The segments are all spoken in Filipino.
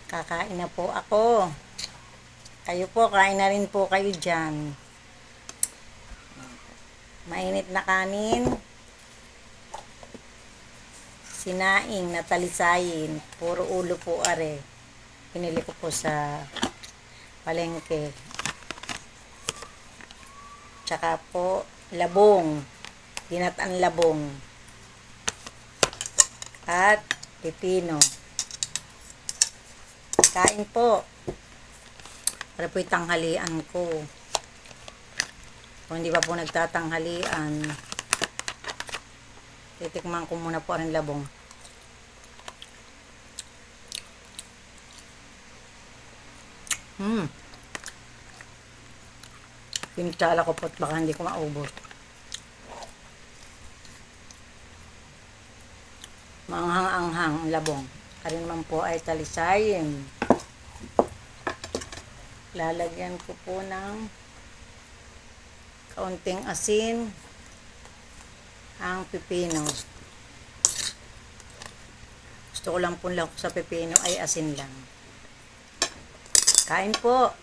Kakain na po ako. Kayo po, kain na rin po kayo dyan. Mainit na kanin. Sinaing na talisayin. Puro ulo po are. Pinili ko po sa palengke. Tsaka po, labong. Ginataan labong. At pipino. Kain po. Para po tanghalian ko. Kung hindi pa po nagtatanghalian, titikman ko muna po ang labong. Pinsala ko po at baka hindi ko maubos. Maanghang-anghang ang labong. Karin naman po ay talisayin. Lalagyan ko po ng kaunting asin ang pipino. Gusto ko lang po sa pipino ay asin lang. Kain po.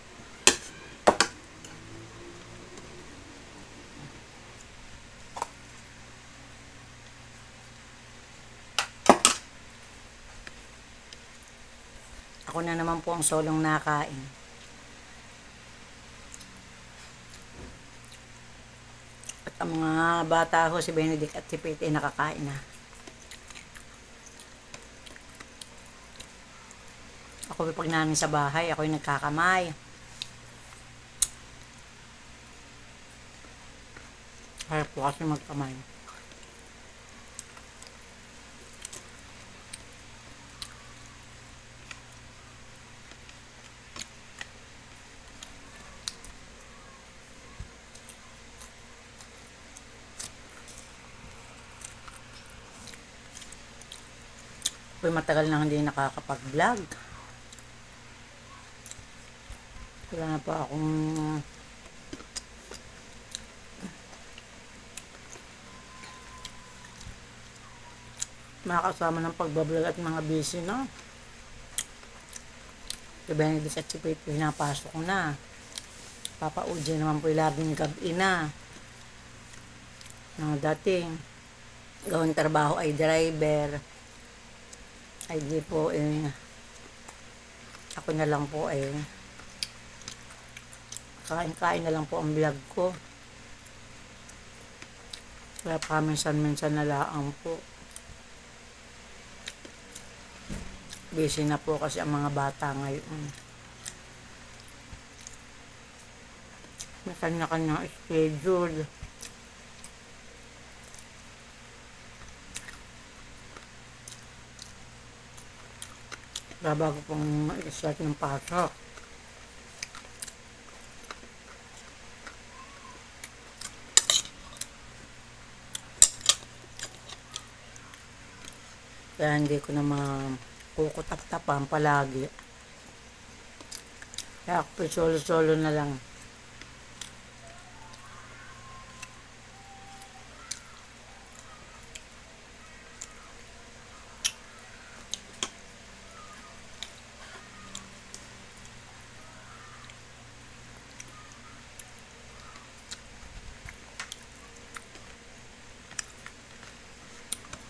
Ako na naman po ang solong nakain. At ang mga bata ko, si Benedict at si Pete, ay nakakain na. Ako pag namin sa bahay, ako yung nagkakamay. Kaya po kasi magkamay. Ako'y matagal na hindi nakakapag-vlog. Wala na pa akong makakasama ng pagbablog at mga busy na. Si Benedict at si Pete, pinapasok ko na. Papa Uji naman po laging gabi na. Dating gawang trabaho ay driver. Ay di po ako na lang po kain-kain na lang po ang vlog ko. Kaya paminsan-minsan na lang po. Busy na po kasi ang mga bata ngayon. May kanya-kanyang schedule. Bago pong mag-start ng pasok. Kaya hindi ko na makukutap-tapan palagi. Kaya ako solo-solo na lang.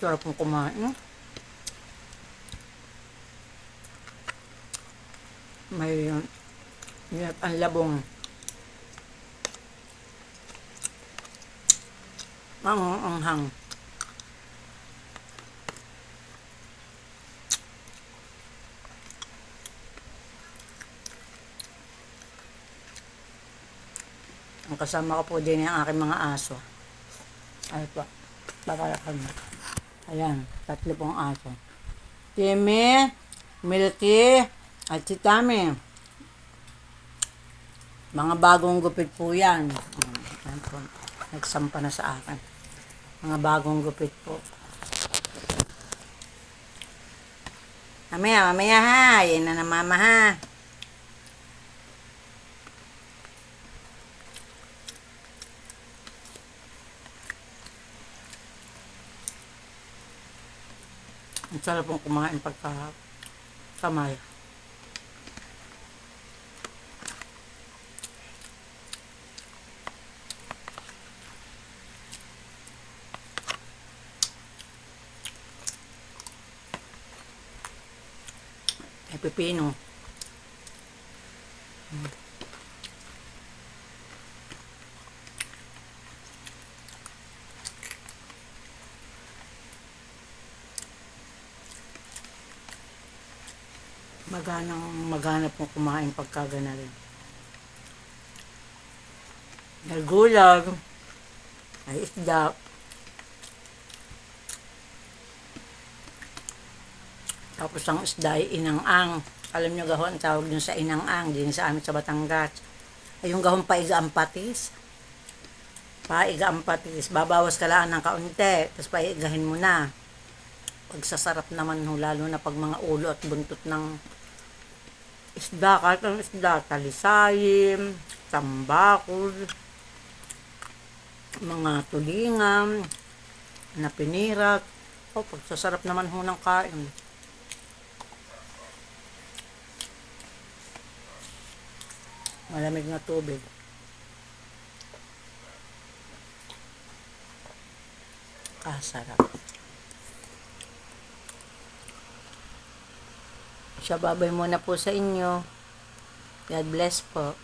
Sarap pong kumain. May ang labong. Anghang. Ang kasama ko po din ang aking mga aso. Ay po. Babalakan mo. Ayan. 3 pong aso. Timmy, Milky, at si Tami. Mga bagong gupit po yan. Ayan po. Nagsampa na sa akin. Mga bagong gupit po. Mamaya ha. Yan na mama ha. Ang sarap pong kumain pagka kamay. pipino. Magana pong kumain pagka ganun. Naggulag, ay isda. Tapos ang isda ay inang-ang. Alam nyo gahon, ang tawag dun sa inang-ang, din sa amin sa Batangas. Ay yung gahon paiga ang patis. Paiga ang patis. Babawas ka lang ng kaunti, tapos paigahin mo na. Pagsasarap naman ho, lalo na pag mga ulo at buntot ng isda, kahit ang isda, talisayin, tambakol, mga tulingan, na pinirat. O, pagsasarap naman ho ng kain. Malamig na tubig. Sarap. Siya, babay muna po sa inyo. God bless po.